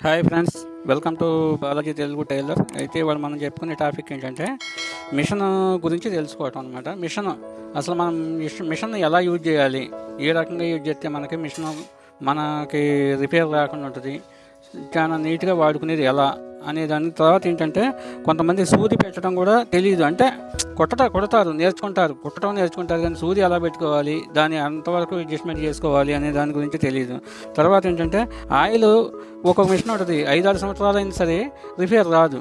Hi friends, welcome to Balaji Telugu tailor. అయితే ఇవాళ మనం చెప్పుకునే టాపిక్ ఏంటంటే మిషన్ గురించి తెలుసుకోవటం అనమాట. అసలు మనం మిషన్ ఎలా యూజ్ చేయాలి, ఏ రకంగా యూజ్ చేస్తే మనకి రిపేర్ రాకుండా ఉంటుంది, చాలా నీట్గా వాడుకునేది ఎలా అనే దాని తర్వాత ఏంటంటే కొంతమంది సూది పెట్టడం కూడా తెలియదు. అంటే కుట్టతారు, కుట్టడం నేర్చుకుంటారు, కానీ సూది ఎలా పెట్టుకోవాలి, దాన్ని అంతవరకు అడ్జస్ట్మెంట్ చేసుకోవాలి అనే దాని గురించి తెలియదు. తర్వాత ఏంటంటే ఆయిల్ ఒక మిషన్ ఉంటుంది, 5-6 సంవత్సరాలైనా సరే రిపేర్ రాదు.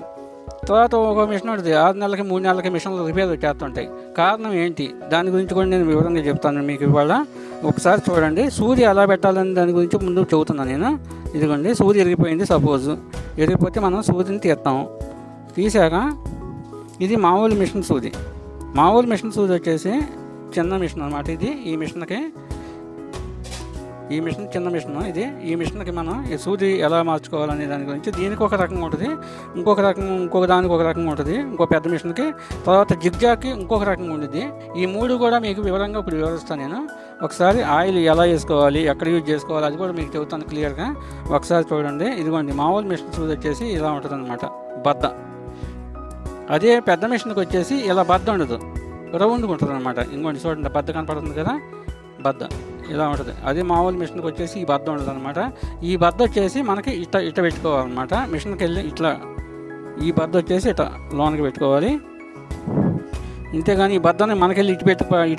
తర్వాత ఒక మిషన్ ఉంటుంది, 6 నెలలకి 3 నెలలకి మిషన్లు రిపేర్ వచ్చేస్తుంటాయి. కారణం ఏంటి, దాని గురించి కూడా నేను వివరంగా చెప్తాను మీకు ఇవాళ. ఒకసారి చూడండి, సూది ఎలా పెట్టాలని దాని గురించి ముందు చెబుతున్నాను నేను. ఇదిగోండి, సూది ఇరిగిపోయింది. సపోజ్ ఇరిగిపోతే మనం సూదిని తీసాక ఇది మామూలు మిషన్ సూది. వచ్చేసి చిన్న మిషన్ అన్నమాట. ఈ మిషన్ చిన్న మిషన్. ఈ మిషన్కి మనం ఈ సూది ఎలా మార్చుకోవాలనే దాని గురించి దీనికి ఒక రకంగా ఉంటుంది, ఇంకొక దానికి ఒక రకంగా ఉంటుంది, ఇంకో పెద్ద మిషన్కి. తర్వాత జిగ్జాగ్కి ఇంకొక రకంగా ఉంటుంది. ఈ మూడు కూడా మీకు వివరంగా ఇప్పుడు వివరిస్తాను నేను. ఒకసారి ఆయిల్ ఎలా వేసుకోవాలి, ఎక్కడ యూజ్ చేసుకోవాలి, అది కూడా మీకు చెబుతాను క్లియర్గా. ఒకసారి చూడండి, ఇదిగోండి మామూలు మిషన్ సూది వచ్చేసి ఇలా ఉంటుంది అనమాట, బద్ద. అదే పెద్ద మిషన్కి వచ్చేసి ఇలా బద్ద ఉండదు, రౌండ్గా ఉంటుంది అనమాట. ఇంకోండి చూడండి, బద్ద కనపడుతుంది కదా, బద్ద ఇలా ఉంటుంది. అదే మామూలు మిషన్కి వచ్చేసి ఈ బద్ద ఉండదు అనమాట. ఈ బద్ద వచ్చేసి మనకి ఇట్ట పెట్టుకోవాలన్నమాట. మిషన్కి వెళ్ళి ఇట్లా ఈ బద్ద వచ్చేసి ఇట్లా లోనికి పెట్టుకోవాలి. ఇంతేగాని ఈ బద్దని మనకెళ్ళి ఇటు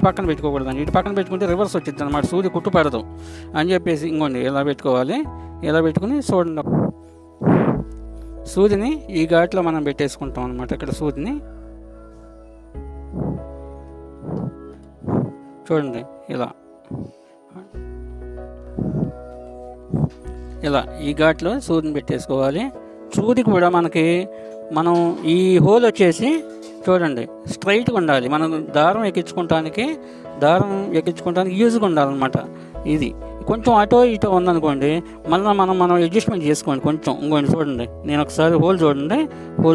పక్కన పెట్టుకోకూడదండి. ఇటు పక్కన పెట్టుకుంటే రివర్స్ వచ్చింది అనమాట, సూది కుట్టు పడదు అని చెప్పేసి ఇంకోండి ఇలా పెట్టుకోవాలి. ఇలా పెట్టుకుని చూడండి, సూదిని ఈ ఘాట్లో మనం పెట్టేసుకుంటాం అనమాట. ఇక్కడ సూదిని చూడండి, ఇలా ఈ ఘాట్లో సూదిని పెట్టేసుకోవాలి. సూది కూడా మనం ఈ హోల్ వచ్చేసి చూడండి స్ట్రైట్గా ఉండాలి. మనం దారం ఎక్కించుకోవటానికి యూజ్గా ఉండాలన్నమాట. ఇది కొంచెం అటో ఇటో ఉందనుకోండి, మళ్ళీ మనం అడ్జస్ట్మెంట్ చేసుకోండి కొంచెం. ఇంకోండి చూడండి, నేను ఒకసారి హోల్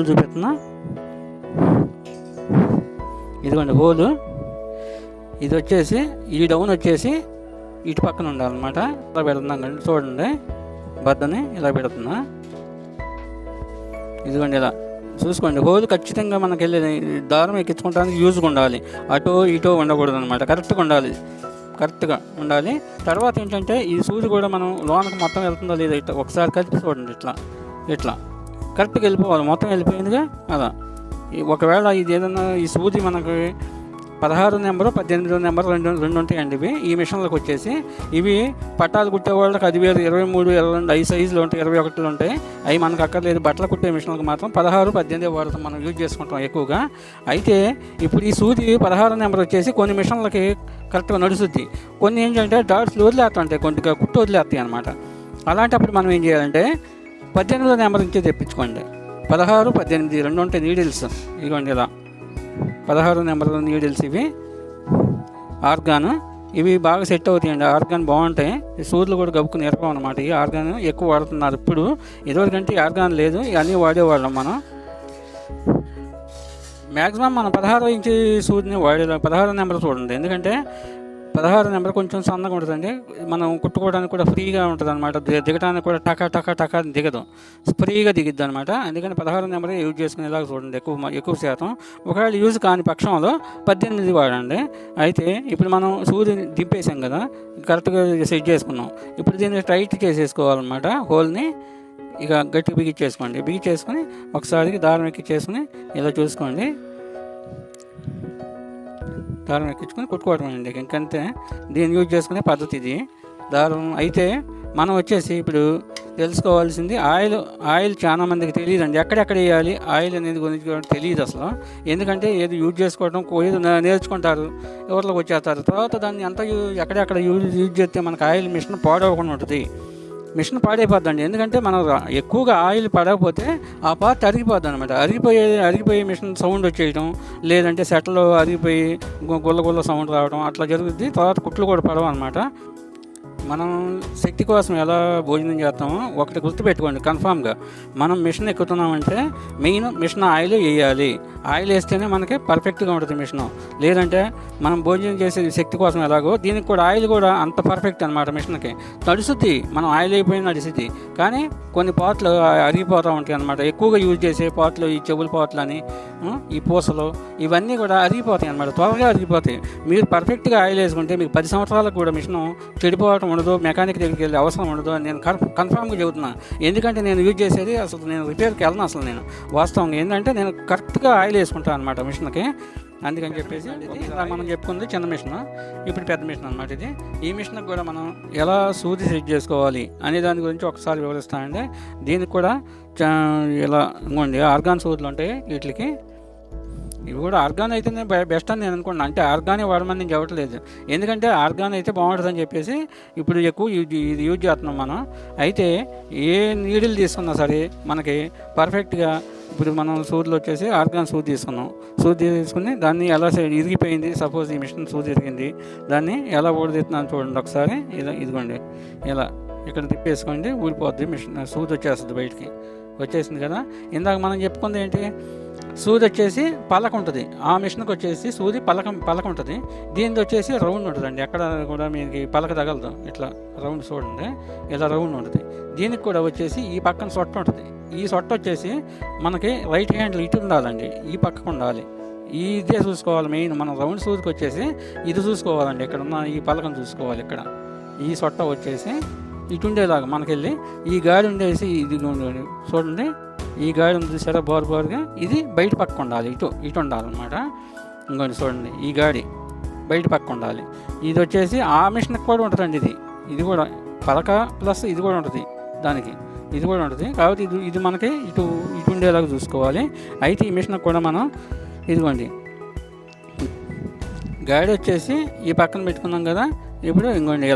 చూపిస్తున్నా. ఇదిగోండి హోలు. ఇది వచ్చేసి ఈ డౌన్ వచ్చేసి ఇటు పక్కన ఉండాలన్నమాట. ఇలా పెడుతున్నాం కండి, చూడండి బద్దని ఇలా పెడుతున్నా. ఇదిగోండి ఇలా చూసుకోండి, హోల్ ఖచ్చితంగా మనకి వెళ్ళి దారం ఎక్కించుకోవడానికి యూజ్గా ఉండాలి, అటో ఇటో ఉండకూడదు అనమాట. కరెక్ట్గా ఉండాలి. తర్వాత ఏంటంటే ఈ సూది కూడా మనం లోనకి మొత్తం వెళ్తుందో లేదా ఇట్లా ఒకసారి కలిపి చూడండి, ఇట్లా కరెక్ట్గా వెళ్ళిపోవాలి. మొత్తం వెళ్ళిపోయిందిగా అలా. ఒకవేళ ఇది ఏదన్నా ఈ సూది మనకి 16 నెంబరు 18 నెంబరు రెండు ఉంటాయండి ఇవి. ఈ మిషన్లకు వచ్చేసి ఇవి పట్టాలు కుట్టే వాళ్ళకి 10 వేరు, 23, 22 5 సైజులు ఉంటాయి, 21 ఉంటాయి. అవి మనకు అక్కర్లేదు. బట్టలు కుట్టే మిషన్లకు మాత్రం 16, 18 వాడతాం, మనం యూజ్ చేసుకుంటాం ఎక్కువగా. అయితే ఇప్పుడు ఈ సూది 16 నెంబర్ వచ్చేసి కొన్ని మిషన్లకి కరెక్ట్గా నడుస్తుంది, కొన్ని ఏంటంటే డాట్స్లు వదిలేస్తుంటాయి, కొద్దిగా కుట్టు వదిలేస్తాయి అనమాట. అలాంటప్పుడు మనం ఏం చేయాలంటే 18 నెంబర్ నుంచి తెప్పించుకోండి. 16, 18 రెండు ఉంటాయి నీడిల్స్. ఇదిగోండి ఇలా 16 నెంబర్ నీడిల్స్. ఇవి ఆర్గాన్, ఇవి బాగా సెట్ అవుతాయండి. ఆర్గాన్ బాగుంటాయి. సూదులు కూడా గబుక్కుని ఎరపం అనమాట. ఈ ఆర్గాన్ ఎక్కువ వాడుతున్నారు ఇప్పుడు. ఇదివరకంటే ఆర్గాన్ లేదు, ఇవన్నీ వాడేవాళ్ళం మనం. మ్యాక్సిమం మనం 16 ఇంచు సూదిని 16 నెంబర్ చూడండి. ఎందుకంటే 16 నెంబర్ కొంచెం సన్నగా ఉంటుందండి, మనం కుట్టుకోవడానికి కూడా ఫ్రీగా ఉంటుంది అనమాట. దిగడానికి కూడా టకా దిగదు, ఫ్రీగా దిగిద్ది అనమాట. అందుకని 16 నెంబర్ యూజ్ చేసుకునేలాగా చూడండి ఎక్కువ శాతం. ఒకవేళ యూజ్ కాని పక్షంలో 18 వాడండి. అయితే ఇప్పుడు మనం సూది దింపేసాం కదా, కరెక్ట్గా సెట్ చేసుకున్నాం. ఇప్పుడు దీన్ని టైట్ చేసేసుకోవాలన్నమాట. హోల్ని ఇక గట్టి బిగించేసుకొని ఒకసారి దారం ఎక్కించేసుకుని ఇలా చూసుకోండి, దారం ఎక్కించుకొని కుట్టుకోవడం అండి. ఇంకంతే, దీన్ని యూజ్ చేసుకునే పద్ధతి ఇది దారం. అయితే మనం వచ్చేసి ఇప్పుడు తెలుసుకోవాల్సింది ఆయిల్ చాలా మందికి తెలియదండి. ఎక్కడెక్కడ వేయాలి ఆయిల్ అనేది గురించి తెలియదు అసలు. ఎందుకంటే ఏది యూజ్ చేసుకోవడం ఏదో నేర్చుకుంటారు, ఎవరిలోకి వచ్చేస్తారు. తర్వాత దాన్ని అంతా ఎక్కడెక్కడ యూజ్ చేస్తే మనకు ఆయిల్ మిషన్ పాడవకుండా ఉంటుంది. మిషన్ పాడైపోద్దండి. ఎందుకంటే మనం ఎక్కువగా ఆయిల్ పడకపోతే ఆ పార్ట్ అరిగిపోద్ది అనమాట. అరిగిపోయి మిషన్ సౌండ్ వచ్చేయడం, లేదంటే సెట్లో అరిగిపోయి గుల్ల సౌండ్ రావడం అట్లా జరుగుద్ది. తర్వాత కుట్లు కూడా పడవు అనమాట. మనం శక్తి కోసం ఎలా భోజనం చేస్తామో ఒకటి గుర్తుపెట్టుకోండి కన్ఫామ్గా. మనం మిషన్ ఎక్కుతున్నామంటే మెయిన్ మిషన్ ఆయిల్ వేయాలి. ఆయిల్ వేస్తేనే మనకి పర్ఫెక్ట్గా ఉంటుంది మిషన్. లేదంటే మనం భోజనం చేసే శక్తి కోసం ఎలాగో దీనికి కూడా ఆయిల్ కూడా అంత పర్ఫెక్ట్ అనమాట. మిషన్కి నడుస్తుంది, మనం ఆయిల్ అయిపోయి నడుస్తుంది, కానీ కొన్ని పాటలు అరిగిపోతూ ఉంటాయి అనమాట. ఎక్కువగా యూజ్ చేసే పాటలు, ఈ చెవుల పాటలు అని, ఈ పూసలు, ఇవన్నీ కూడా అరిగిపోతాయి అనమాట, త్వరగా అరిగిపోతాయి. మీరు పర్ఫెక్ట్గా ఆయిల్ వేసుకుంటే మీకు 10 సంవత్సరాలకు కూడా మిషన్ చెడిపోవటం ఉండదు, మెకానిక్ దగ్గరికి వెళ్ళే అవసరం ఉండదు అని నేను కన్ఫామ్గా చెబుతున్నాను. ఎందుకంటే నేను యూజ్ చేసేది అసలు నేను రిపేర్కి వెళ్ళను. అసలు నేను వాస్తవంగా ఏంటంటే నేను కరెక్ట్గా ఆయిల్ వేసుకుంటాను అనమాట మిషన్కి. అందుకని చెప్పేసి మనం చెప్పుకుంది చిన్న మిషన్, ఇప్పుడు పెద్ద మిషన్ అనమాట ఇది. ఈ మిషన్కి కూడా మనం ఎలా సూది సెట్ చేసుకోవాలి అనే దాని గురించి ఒకసారి వివరిస్తానండి. దీనికి కూడా ఇలా ఇంకోండి ఆర్గాన్ సూదులు ఉంటాయి వీటికి. ఇవి కూడా ఆర్గాన్ అయితేనే బెస్ట్ అని నేను అనుకున్నాను. అంటే ఆర్గానే వాడమని నేను చెప్పట్లేదు, ఎందుకంటే ఆర్గాన్ అయితే బాగుంటుందని చెప్పేసి ఇప్పుడు ఎక్కువ ఇది యూజ్ చేస్తున్నాం మనం. అయితే ఏ నీడిల్ తీసుకున్నా సరే మనకి పర్ఫెక్ట్గా ఇప్పుడు మనం సూదులు వచ్చేసి ఆర్గాన్ సూది తీసుకున్నాం. సూది తీసుకుని దాన్ని ఎలా ఇరిగిపోయింది, సపోజ్ ఈ మిషన్ సూది ఇరిగింది, దాన్ని ఎలా ఊడదీస్తున్నాను చూడండి ఒకసారి. ఇలా ఇదిగోండి, ఇలా ఇక్కడ తిప్పేసుకోండి, ఊడిపోద్ది మిషన్, సూది వచ్చేస్తుంది బయటికి. వచ్చేసింది కదా. ఇందాక మనం చెప్పుకుంది ఏంటి, సూది వచ్చేసి పలక ఉంటుంది. ఆ మిషన్కి వచ్చేసి సూది పలక ఉంటుంది. దీనిది వచ్చేసి రౌండ్ ఉంటుందండి, ఎక్కడ కూడా మీకు పలక తగలదు. ఇట్లా రౌండ్ చూడండి, ఇలా రౌండ్ ఉంటుంది. దీనికి కూడా వచ్చేసి ఈ పక్కన సొట్ట ఉంటుంది. ఈ సొట్ట వచ్చేసి మనకి రైట్ హ్యాండ్లో ఇటు ఉండాలండి, ఈ పక్కకు ఉండాలి. ఇదే చూసుకోవాలి మెయిన్. మనం రౌండ్ సూదికి వచ్చేసి ఇది చూసుకోవాలండి, ఇక్కడ ఉన్న ఈ పలకను చూసుకోవాలి. ఇక్కడ ఈ సొట్ట వచ్చేసి ఇటు ఉండేలాగా మనకెళ్ళి ఈ గాడి ఉండేసి ఇది చూడండి, ఈ గాడి ఉంది చూసారా బోరుగా, ఇది బయట పక్క ఉండాలి, ఇటు ఉండాలన్నమాట. ఇంకోటి చూడండి, ఈ గాడి బయట పక్క ఉండాలి. ఇది వచ్చేసి ఆ మిషన్కి కూడా ఉంటుందండి. ఇది కూడా పలక ప్లస్ ఇది కూడా ఉంటుంది దానికి, ఇది కూడా ఉంటుంది. కాబట్టి ఇది మనకి ఇటు ఉండేలాగా చూసుకోవాలి. అయితే ఈ మిషన్కి కూడా మనం ఇదిగోండి గాడి వచ్చేసి ఈ పక్కన పెట్టుకున్నాం కదా. ఇప్పుడు ఇంకోండి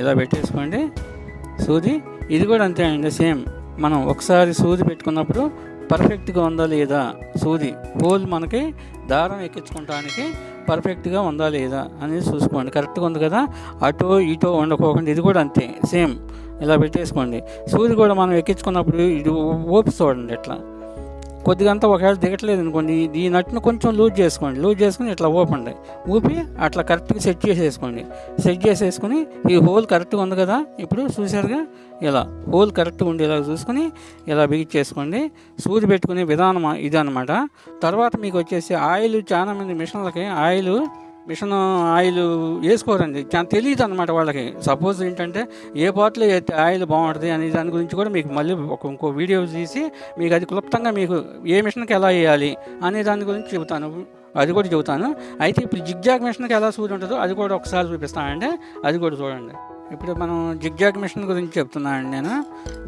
ఇలా పెట్టేసుకోండి సూది. ఇది కూడా అంతే అండి, సేమ్. మనం ఒకసారి సూది పెట్టుకున్నప్పుడు పర్ఫెక్ట్గా ఉందా లేదా సూది, హోల్ మనకి దారం ఎక్కించుకోవడానికి పర్ఫెక్ట్గా ఉందా లేదా అనేది చూసుకోండి. కరెక్ట్గా ఉంది కదా, అటో ఇటో ఉండకోకుండా ఇది కూడా అంతే సేమ్. ఇలా పెట్టేసుకోండి. సూది కూడా మనం ఎక్కించుకున్నప్పుడు ఇది ఓపి చూడండి, ఇట్లా కొద్దిగా అంతా ఒకవేళ దిగట్లేదు అనుకోండి, ఈ నట్టును కొంచెం లూజ్ చేసుకుని ఇట్లా ఊపి అట్లా కరెక్ట్గా సెట్ చేసేసుకుని ఈ హోల్ కరెక్ట్గా ఉంది కదా. ఇప్పుడు చూసారుగా, ఇలా హోల్ కరెక్ట్గా ఉండేలా చూసుకుని ఇలా బిగించేసుకోండి. సూది పెట్టుకునే విధానం ఇది అనమాట. తర్వాత మీకు వచ్చేసి ఆయిల్, చాలా మంది మిషన్లకి మిషన్ ఆయిల్ వేసుకోరండి, చాలా తెలియదు అనమాట వాళ్ళకి. సపోజ్ ఏంటంటే ఏ పార్ట్లో ఆయిల్ బాగుంటుంది అనే దాని గురించి కూడా మీకు మళ్ళీ ఇంకో వీడియో తీసి మీకు అది క్లుప్తంగా మీకు ఏ మిషన్కి ఎలా వేయాలి అనే దాని గురించి చెబుతాను. అయితే ఇప్పుడు జిగ్జాగ్ మిషన్కి ఎలా సూది ఉంటుందో అది కూడా ఒకసారి చూపిస్తానండి, అది కూడా చూడండి. ఇప్పుడు మనం జిగ్జాగ్ మిషన్ గురించి చెప్తున్నానండి నేను.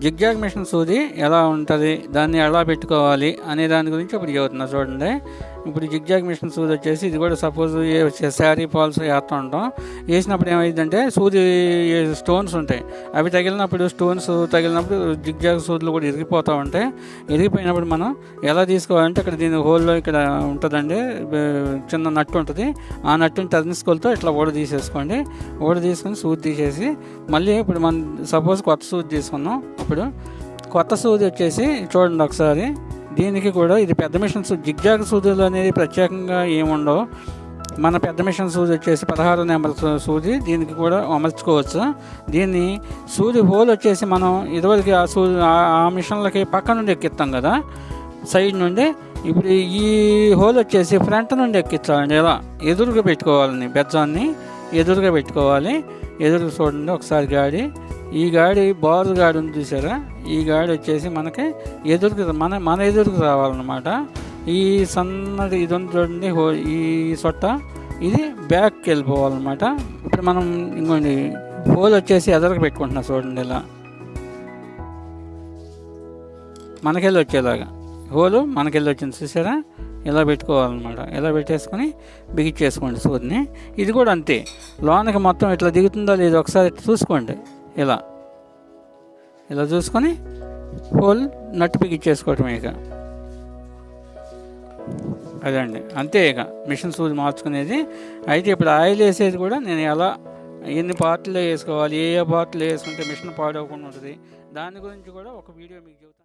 జిగ్జాగ్ మిషన్ సూది ఎలా ఉంటుంది, దాన్ని ఎలా పెట్టుకోవాలి అనే దాని గురించి ఇప్పుడు చెబుతున్నా చూడండి. ఇప్పుడు జిగ్జాగ్ మిషన్ సూది వచ్చేసి ఇది కూడా సపోజ్ శారీ ఫాల్స్ వేస్తూ ఉంటాం. వేసినప్పుడు ఏమైందంటే సూది స్టోన్స్ ఉంటాయి, అవి స్టోన్స్ తగిలినప్పుడు జిగ్జాగ్ సూదులు కూడా ఇరిగిపోతూ ఉంటాయి. ఇరిగిపోయినప్పుడు మనం ఎలా తీసుకోవాలంటే ఇక్కడ దీని హోల్లో ఇక్కడ ఉంటుందండి, చిన్న నట్టు ఉంటుంది. ఆ నట్టుని టర్నిస్కోల్తో ఇట్లా తీసేసుకోండి. తీసుకొని సూది తీసేసి మళ్ళీ ఇప్పుడు మనం సపోజ్ కొత్త సూది తీసుకున్నాం. ఇప్పుడు కొత్త సూది వచ్చేసి చూడండి ఒకసారి, దీనికి కూడా ఇది పెద్ద మిషన్ జిగ్జాగ్ సూదులు అనేది ప్రత్యేకంగా ఏముండవు. మన పెద్ద మిషన్ సూది వచ్చేసి 16 నెంబర్ సూది, దీనికి కూడా అమర్చుకోవచ్చు. దీన్ని సూది హోల్ వచ్చేసి మనం ఇదివరకు ఆ మిషన్లకి పక్క నుండి ఎక్కిస్తాం కదా, సైడ్ నుండి. ఇప్పుడు ఈ హోల్ వచ్చేసి ఫ్రంట్ నుండి ఎక్కించాలండి. ఇలా ఎదురుగా పెట్టుకోవాలని, బెజ్జాన్ని ఎదురుగా పెట్టుకోవాలి. ఎదురుగా చూడండి ఒకసారి గాడి, ఈ గాడి బారు గాడి ఉంది చూసారా, ఈ గాడి వచ్చేసి మనకి ఎదురుకు మన ఎదురుకు రావాలన్నమాట. ఈ సన్నది ఇది ఉంది చూడండి, ఈ సొట్ట ఇది బ్యాక్కి వెళ్ళిపోవాలన్నమాట. ఇప్పుడు మనం ఇంకోండి హోల్ వచ్చేసి ఎదురుకు పెట్టుకుంటున్నాం చూడండి, ఇలా మనకెళ్ళి వచ్చేలాగా హోలు మనకెళ్ళి వచ్చింది చూసారా, ఇలా పెట్టుకోవాలన్నమాట. ఇలా పెట్టేసుకొని బిగించేసుకోండి సూదిని. ఇది కూడా అంతే, లోనకి మొత్తం ఇట్లా దిగుతుందా లేదో ఒకసారి చూసుకోండి. ఇలా చూసుకొని హోల్ నట్టు బిగించేసుకోవటమే ఇక. అదండి, అంతే ఇక మిషన్ సూది మార్చుకునేది. అయితే ఇప్పుడు ఆయిల్ వేసేది కూడా నేను ఎలా ఎన్ని పార్ట్లు వేసుకోవాలి, ఏ ఏ పార్ట్లు వేసుకుంటే మిషన్ పాడవకుండా ఉంటుంది, దాని గురించి కూడా ఒక వీడియో మీకు చెబుతాను.